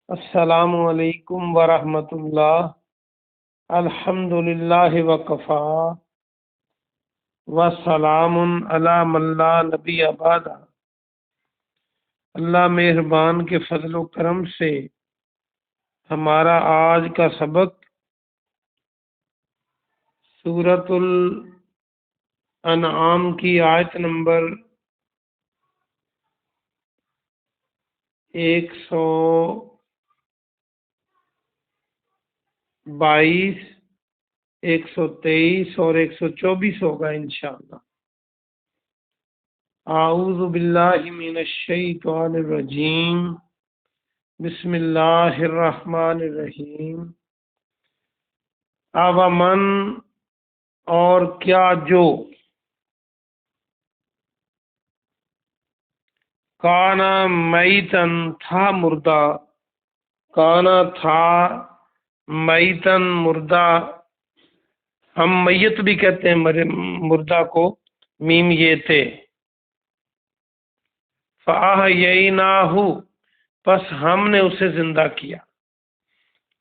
السلام علیکم ورحمۃ اللہ۔ الحمد للہ وکفا وسلام علی من لا نبی بعد۔ اللہ مہربان کے فضل و کرم سے ہمارا آج کا سبق سورۃ الانعام کی آیت نمبر 122، 123 اور 124 ہوگا انشاءاللہ۔ اعوذ باللہ من الشیطان الرجیم، بسم اللہ الرحمن الرحیم۔ اومن اور کیا جو کانا میتن تھا مردہ، کانا تھا میتن مردہ، ہم میت بھی کہتے ہیں مردہ کو، میم یہ تھے۔ فَأَحْيَيْنَاهُ پس ہم نے اسے زندہ کیا۔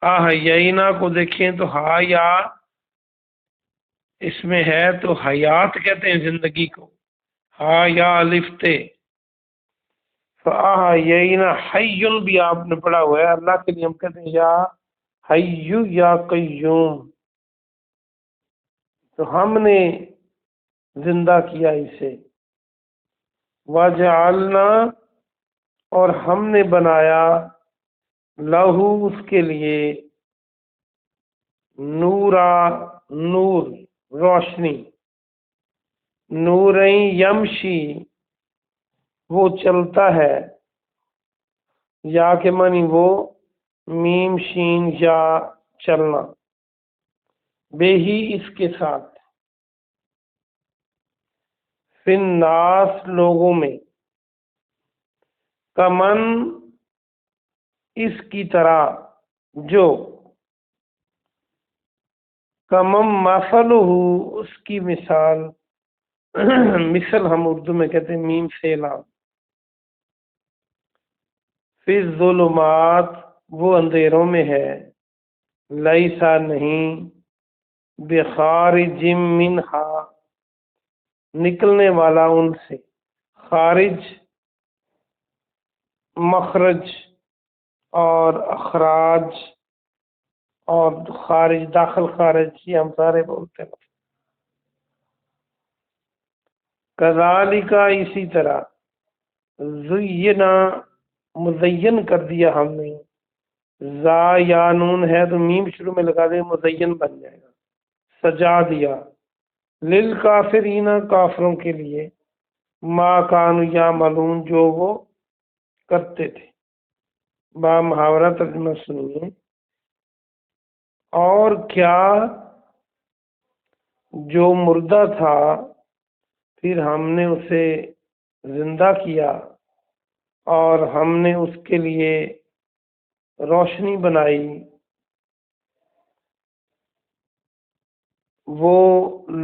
احیینا کو دیکھیں تو ہا یا اس میں ہے تو حیات کہتے ہیں زندگی کو، ہا یا الف تے۔ فَأَحْيَيْنَا حیٌّ بھی آپ نے پڑھا ہوا ہے، اللہ کے لیے ہم کہتے ہیں یا حیّ یا قیوم، تو ہم نے زندہ کیا اسے۔ وَجَعَلْنَا اور ہم نے بنایا لہو اس کے لیے نورا نور روشنی، نورین یمشی وہ چلتا ہے، یا کے معنی وہ میم شین یا چلنا، بے ہی اس کے ساتھ، فی الناس لوگوں میں، کمن اس کی طرح جو، کمم مثلہ اس کی مثال، مثل ہم اردو میں کہتے ہیں میم سے لام، فی الظلمات وہ اندھیروں میں ہے، لیسا نہیں، بخارج منہا نکلنے والا ان سے، خارج مخرج اور اخراج اور خارج داخل خارج، یہ ہم سارے بولتے ہیں۔ کذالک اسی طرح، زینا مزین کر دیا ہم نے، زا یا نون ہے تو میم شروع میں لگا دے مزین بن جائے گا، سجا دیا، للکافرین کافروں کے لیے، ما کانوا یعملون جو وہ کرتے تھے۔ با محاورہ ترجمہ سنیے۔ اور کیا جو مردہ تھا پھر ہم نے اسے زندہ کیا اور ہم نے اس کے لیے روشنی بنائی، وہ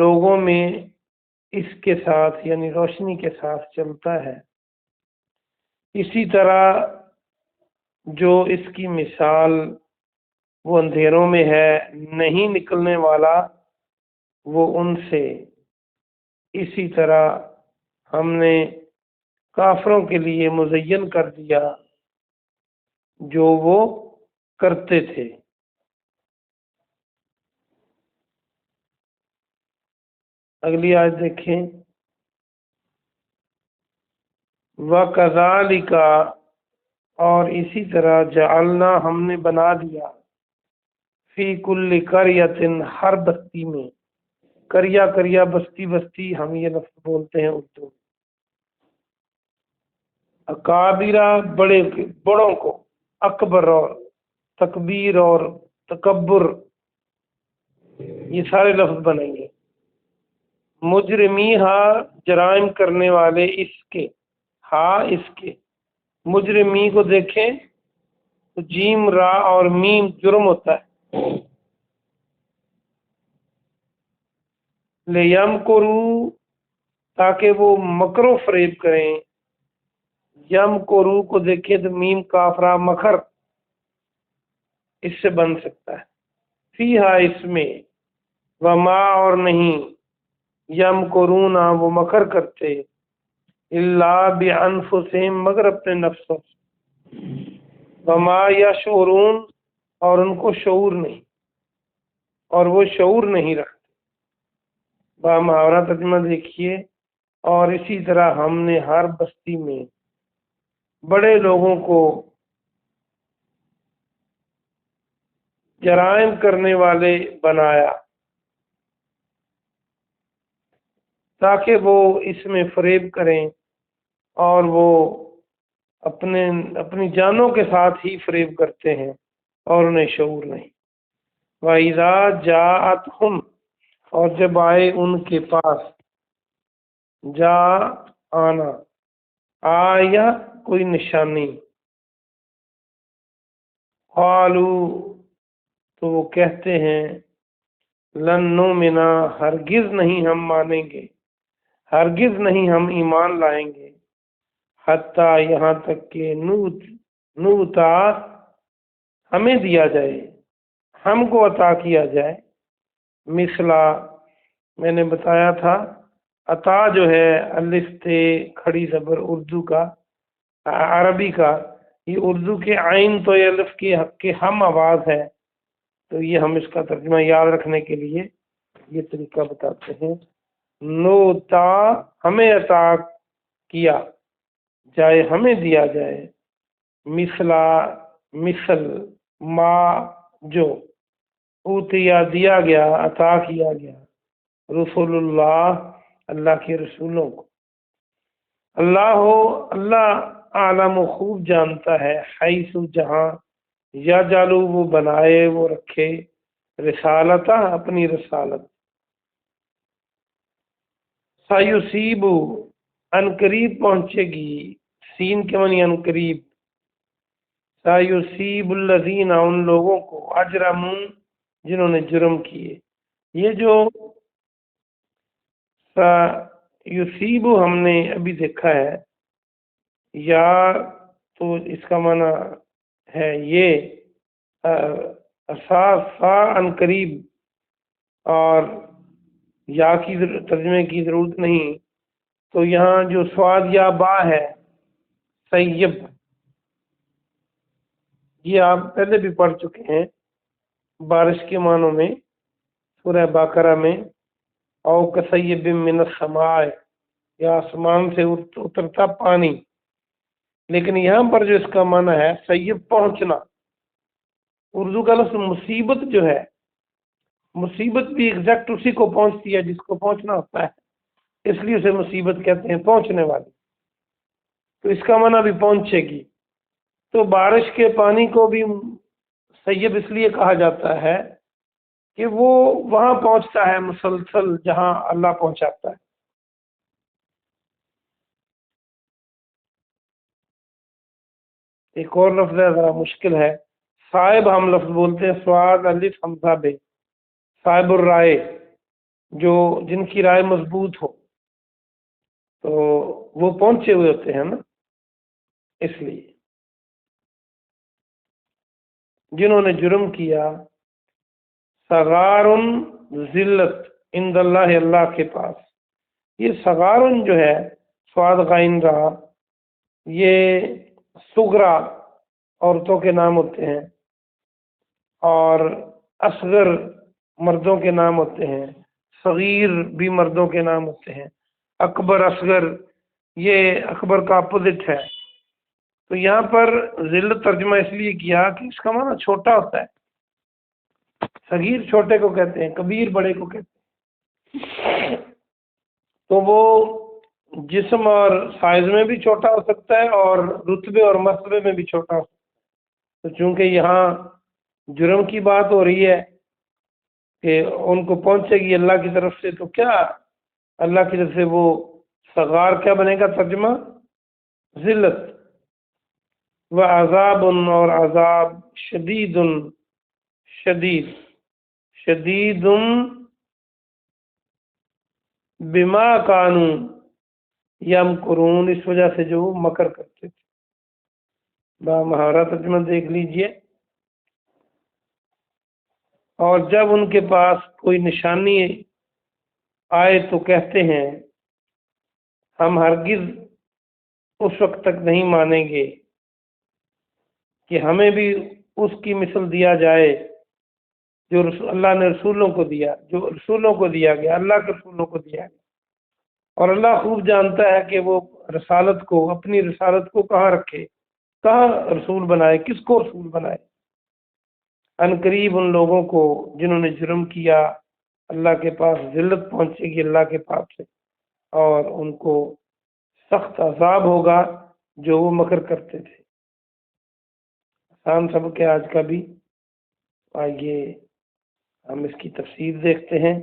لوگوں میں اس کے ساتھ یعنی روشنی کے ساتھ چلتا ہے۔ اسی طرح جو اس کی مثال وہ اندھیروں میں ہے، نہیں نکلنے والا وہ ان سے، اسی طرح ہم نے کافروں کے لیے مزین کر دیا جو وہ کرتے تھے۔ اگلی آیت دیکھیں۔ وَكَذَلِكَ اور اسی طرح جعلنا ہم نے بنا دیا، فی کل قریۃ ہر بستی میں، قریہ قریہ بستی بستی ہم یہ لفظ بولتے ہیں اردو، اکابرہ بڑوں کو، اکبر اور تکبیر اور تکبر یہ سارے لفظ بنیں گے، مجرمی ہا جرائم کرنے والے اس کے، ہا اس کے، مجرمی کو دیکھیں تو جیم را اور میم جرم ہوتا ہے، لیمکروا تاکہ وہ مکر و فریب کریں، یم کرو کو دیکھیں تو میم کافرہ مکر، اس سے بن سکتا ہے، فیہا اس میں، وما اور نہیں، یمکرون وہ مکر کرتے، الا بانفسہم مگر اپنے نفسوں سے، وما یشعرون اور ان کو شعور نہیں، اور وہ شعور نہیں رکھتے۔ محاورہ ترجمہ دیکھیے، اور اسی طرح ہم نے ہر بستی میں بڑے لوگوں کو جرائم کرنے والے بنایا تاکہ وہ اس میں فریب کریں، اور وہ اپنی جانوں کے ساتھ ہی فریب کرتے ہیں اور انہیں شعور نہیں۔ وَإِذَا جَاءَتْهُمْ اور جب آئے ان کے پاس، جا آنا، آیا کوئی نشانی، قالوا تو وہ کہتے ہیں، لن نؤمنا ہرگز نہیں ہم مانیں گے، ہرگز نہیں ہم ایمان لائیں گے، حتیٰ یہاں تک کہ نوتا ہمیں دیا جائے، ہم کو عطا کیا جائے، مثلا میں نے بتایا تھا عطا جو ہے الف تے کھڑی زبر اردو کا، عربی کا، یہ اردو کے عین تو الف کے ہم آواز ہے، تو یہ ہم اس کا ترجمہ یاد رکھنے کے لیے یہ طریقہ بتاتے ہیں، نوتا ہمیں عطا کیا جائے، ہمیں دیا جائے، مثلا مثل، ما جو، اوتیا دیا گیا، عطا کیا گیا، رسول اللہ اللہ کے رسولوں کو، اللہ عالم و خوب جانتا ہے، حیث جہاں، یا جالو وہ بنائے وہ رکھے، رسالتہ اپنی رسالت، سایصیب ان قریب پہنچے گی، سین کے معنی ان قریب، سایصیب الذین ان لوگوں کو، اجرموا جنہوں نے جرم کیے، یہ جو یصیب ہم نے ابھی دیکھا ہے، یا تو اس کا معنی ہے یہ سا ان قریب، اور یا کی ترجمے کی ضرورت نہیں، تو یہاں جو سواد یا با ہے سیب، یہ آپ پہلے بھی پڑھ چکے ہیں بارش کے معنوں میں سورہ بقرہ میں، او کسیب من السماء، یا آسمان سے اترتا پانی، لیکن یہاں پر جو اس کا معنی ہے سیب پہنچنا، اردو کا لفظ مصیبت جو ہے، مصیبت بھی ایگزیکٹ اسی کو پہنچتی ہے جس کو پہنچنا ہوتا ہے، اس لیے اسے مصیبت کہتے ہیں، پہنچنے والی، تو اس کا معنی بھی پہنچے گی، تو بارش کے پانی کو بھی سیب اس لیے کہا جاتا ہے کہ وہ وہاں پہنچتا ہے مسلسل جہاں اللہ پہنچاتا ہے۔ ایک اور لفظ ہے ذرا مشکل ہے، صائب ہم لفظ بولتے ہیں، سواد الف حمزہ بے، صائب الرائے، جو جن کی رائے مضبوط ہو، تو وہ پہنچے ہوئے ہوتے ہیں نا، اس لیے جنہوں نے جرم کیا، صغار ذلت عند اللہ اللہ کے پاس، یہ صغار جو ہے سواد غائن رہا، یہ صغرا عورتوں کے نام ہوتے ہیں، اور اصغر مردوں کے نام ہوتے ہیں، صغیر بھی مردوں کے نام ہوتے ہیں، اکبر اصغر یہ اکبر کا اپوزٹ ہے، تو یہاں پر ذلت ترجمہ اس لیے کیا کہ اس کا معنی چھوٹا ہوتا ہے، صغیر چھوٹے کو کہتے ہیں، کبیر بڑے کو کہتے ہیں، تو وہ جسم اور سائز میں بھی چھوٹا ہو سکتا ہے اور رتبے اور مرتبے میں بھی چھوٹا ہو سکتا ہے، تو چونکہ یہاں جرم کی بات ہو رہی ہے کہ ان کو پہنچے گی اللہ کی طرف سے، تو کیا اللہ کی طرف سے وہ صغار کیا بنے گا ترجمہ؟ ذلت، و عذاب اور عذاب، شدید شدید، شدید بما کانوا یمکرون اس وجہ سے جو وہ مکر کرتے تھے۔ با محاورہ ترجمہ دیکھ لیجئے، اور جب ان کے پاس کوئی نشانی آئے تو کہتے ہیں ہم ہرگز اس وقت تک نہیں مانیں گے کہ ہمیں بھی اس کی مثل دیا جائے جو اللہ نے رسولوں کو دیا، جو رسولوں کو دیا گیا، اللہ کے رسولوں کو دیا گیا۔ اور اللہ خوب جانتا ہے کہ وہ رسالت کو، اپنی رسالت کو کہاں رکھے، کہاں رسول بنائے، کس کو رسول بنائے۔ ان قریب ان لوگوں کو جنہوں نے جرم کیا اللہ کے پاس ذلت پہنچے گی اللہ کے پاس سے، اور ان کو سخت عذاب ہوگا جو وہ مکر کرتے تھے۔ آسان سبق ہے آج کا بھی، آئیے ہم اس کی تفسیر دیکھتے ہیں۔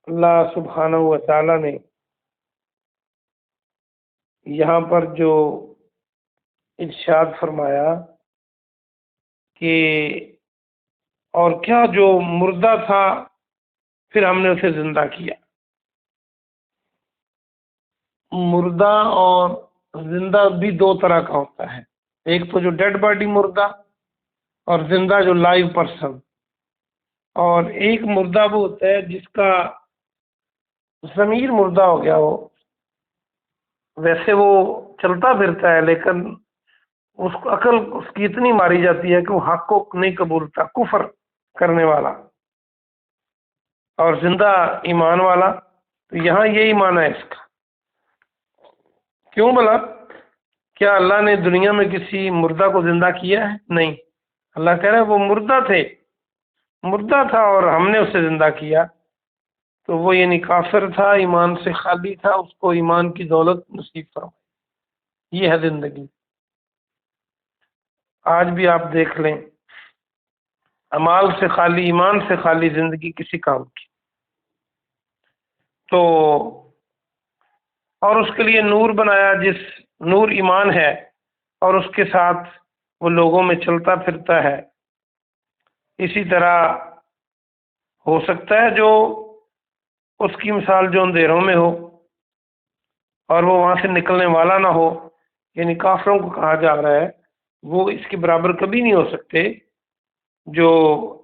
اللہ سبحانہ و تعالی نے یہاں پر جو ارشاد فرمایا کہ اور کیا جو مردہ تھا پھر ہم نے اسے زندہ کیا۔ مردہ اور زندہ بھی دو طرح کا ہوتا ہے، ایک تو جو ڈیڈ باڈی مردہ، اور زندہ جو لائیو پرسن۔ اور ایک مردہ وہ ہوتا ہے جس کا ضمیر مردہ ہو گیا ہو، ویسے وہ چلتا پھرتا ہے لیکن اس کو عقل اس کی اتنی ماری جاتی ہے کہ وہ حق کو نہیں قبولتا، کفر کرنے والا، اور زندہ ایمان والا۔ تو یہاں یہی معنی ہے اس کا۔ کیوں بلا؟ کیا اللہ نے دنیا میں کسی مردہ کو زندہ کیا ہے؟ نہیں، اللہ کہہ رہا ہے وہ مردہ تھا اور ہم نے اسے زندہ کیا۔ تو وہ یعنی کافر تھا، ایمان سے خالی تھا، اس کو ایمان کی دولت نصیب فرمائی۔ یہ ہے زندگی۔ آج بھی آپ دیکھ لیں، اعمال سے خالی، ایمان سے خالی زندگی کسی کام کی۔ تو اور اس کے لیے نور بنایا، جس نور ایمان ہے، اور اس کے ساتھ وہ لوگوں میں چلتا پھرتا ہے۔ اسی طرح ہو سکتا ہے جو اس کی مثال جو اندھیروں میں ہو اور وہ وہاں سے نکلنے والا نہ ہو، یعنی کافروں کو کہا جا رہا ہے وہ اس کے برابر کبھی نہیں ہو سکتے جو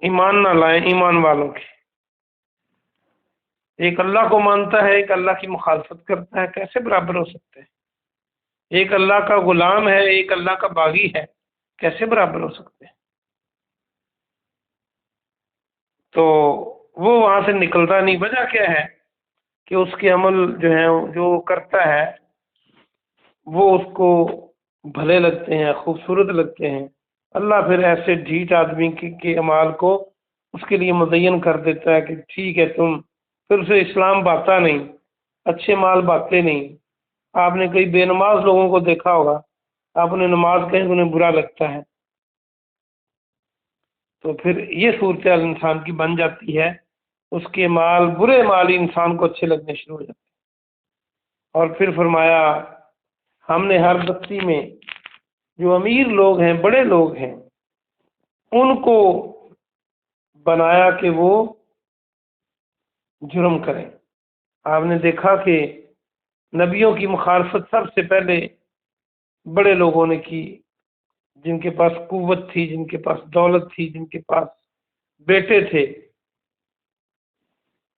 ایمان نہ لائیں، ایمان والوں کے۔ ایک اللہ کو مانتا ہے، ایک اللہ کی مخالفت کرتا ہے، کیسے برابر ہو سکتے ہیں؟ ایک اللہ کا غلام ہے، ایک اللہ کا باغی ہے، کیسے برابر ہو سکتے ہیں؟ تو وہ وہاں سے نکلتا نہیں۔ وجہ کیا ہے کہ اس کے عمل جو ہیں، جو کرتا ہے وہ اس کو بھلے لگتے ہیں، خوبصورت لگتے ہیں۔ اللہ پھر ایسے ڈھیٹ آدمی کے اعمال کو اس کے لیے مزین کر دیتا ہے کہ ٹھیک ہے تم، پھر اسے اسلام بھاتا نہیں، اچھے مال بھاتے نہیں۔ آپ نے کئی بے نماز لوگوں کو دیکھا ہوگا، آپ نے نماز کہیں انہیں برا لگتا ہے، تو پھر یہ صورتحال انسان کی بن جاتی ہے، اس کے مال، برے مال ہی انسان کو اچھے لگنے شروع ہو جاتے ہیں۔ اور پھر فرمایا ہم نے ہر بستی میں جو امیر لوگ ہیں، بڑے لوگ ہیں، ان کو بنایا کہ وہ جرم کریں۔ آپ نے دیکھا کہ نبیوں کی مخالفت سب سے پہلے بڑے لوگوں نے کی، جن کے پاس قوت تھی، جن کے پاس دولت تھی، جن کے پاس بیٹے تھے۔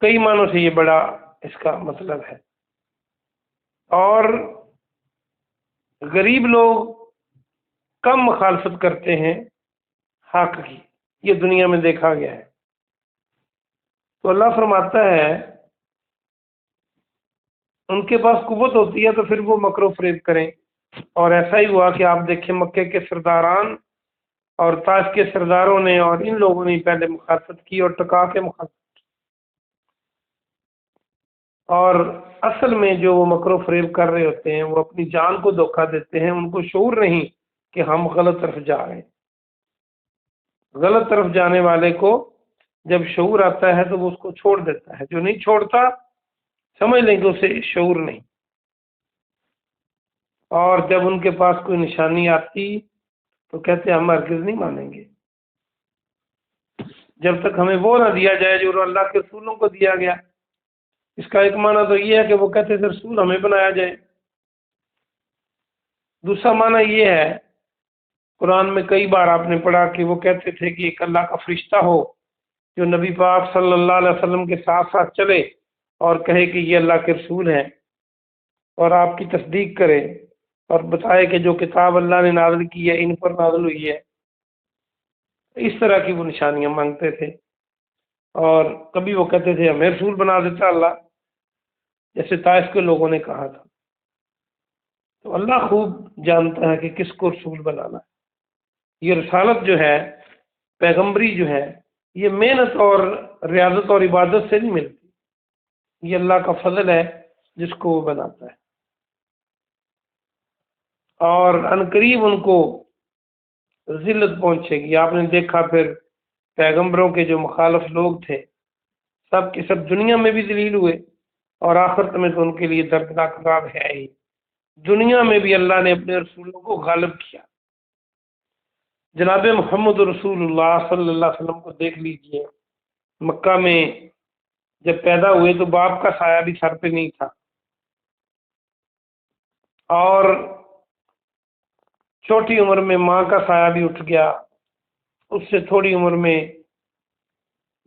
کئی معنوں سے یہ بڑا اس کا مطلب ہے۔ اور غریب لوگ کم مخالفت کرتے ہیں حق کی، یہ دنیا میں دیکھا گیا ہے۔ تو اللہ فرماتا ہے ان کے پاس قوت ہوتی ہے تو پھر وہ مکر و فریب کریں۔ اور ایسا ہی ہوا کہ آپ دیکھیں مکے کے سرداران اور طائف کے سرداروں نے اور ان لوگوں نے پہلے مخالفت کی اور ٹکا کے مخالفت کی۔ اور اصل میں جو وہ مکر و فریب کر رہے ہوتے ہیں وہ اپنی جان کو دھوکہ دیتے ہیں، ان کو شعور نہیں کہ ہم غلط طرف جا رہے ہیں۔ غلط طرف جانے والے کو جب شعور آتا ہے تو وہ اس کو چھوڑ دیتا ہے، جو نہیں چھوڑتا سمجھ لیں کہ اسے شعور نہیں۔ اور جب ان کے پاس کوئی نشانی آتی تو کہتے ہم ہرگز نہیں مانیں گے جب تک ہمیں وہ نہ دیا جائے جو اللہ کے رسولوں کو دیا گیا۔ اس کا ایک معنی تو یہ ہے کہ وہ کہتے تھے رسول ہمیں بنایا جائے۔ دوسرا معنی یہ ہے قرآن میں کئی بار آپ نے پڑھا کہ وہ کہتے تھے کہ ایک اللہ کا فرشتہ ہو جو نبی پاک صلی اللہ علیہ وسلم کے ساتھ ساتھ چلے اور کہے کہ یہ اللہ کے رسول ہیں، اور آپ کی تصدیق کرے اور بتائے کہ جو کتاب اللہ نے نازل کی ہے ان پر نازل ہوئی ہے۔ اس طرح کی وہ نشانیاں مانگتے تھے، اور کبھی وہ کہتے تھے ہمیں رسول بنا دیتا اللہ، جیسے طائف کے لوگوں نے کہا تھا۔ تو اللہ خوب جانتا ہے کہ کس کو رسول بنانا ہے۔ یہ رسالت جو ہے، پیغمبری جو ہے، یہ محنت اور ریاضت اور عبادت سے نہیں ملتی، یہ اللہ کا فضل ہے جس کو وہ بناتا ہے۔ اور عنقریب ان کو ذلت پہنچے گی۔ آپ نے دیکھا پھر پیغمبروں کے جو مخالف لوگ تھے سب کے سب دنیا میں بھی ذلیل ہوئے، اور آخرت میں تو ان کے لیے دردناک عذاب ہے ہی۔ دنیا میں بھی اللہ نے اپنے رسولوں کو غالب کیا۔ جناب محمد رسول اللہ صلی اللہ علیہ وسلم کو دیکھ لیجئے، مکہ میں جب پیدا ہوئے تو باپ کا سایہ بھی سر پہ نہیں تھا، اور چھوٹی عمر میں ماں کا سایہ بھی اٹھ گیا، اس سے تھوڑی عمر میں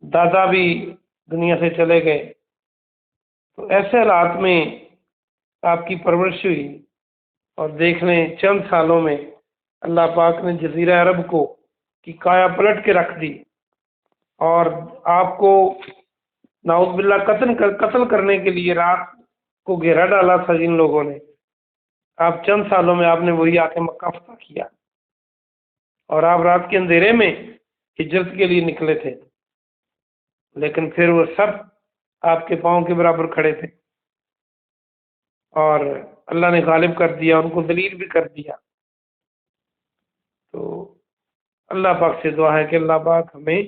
دادا بھی دنیا سے چلے گئے۔ تو ایسے حالات میں آپ کی پرورش ہوئی، اور دیکھ لیں چند سالوں میں اللہ پاک نے جزیرہ عرب کو کی کایا پلٹ کے رکھ دی، اور آپ کو نعوذ باللہ قتل کرنے کے لیے رات کو گھیرا ڈالا تھا جن لوگوں نے۔ آپ چند سالوں میں آپ نے وہی آ کے مکہ فتح کیا، اور آپ رات کے اندھیرے میں ہجرت کے لیے نکلے تھے، لیکن پھر وہ سب آپ کے پاؤں کے برابر کھڑے تھے، اور اللہ نے غالب کر دیا، ان کو ذلیل بھی کر دیا۔ تو اللہ پاک سے دعا ہے کہ اللہ پاک ہمیں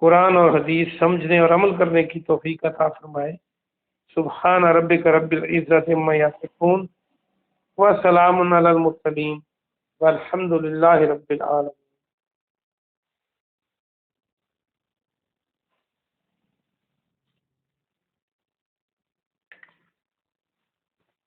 قرآن اور حدیث سمجھنے اور عمل کرنے کی توفیق عطا فرمائے۔ سبحان ربک رب العزت عما یصفون وسلام علی المرسلین والحمد للہ رب العالمین۔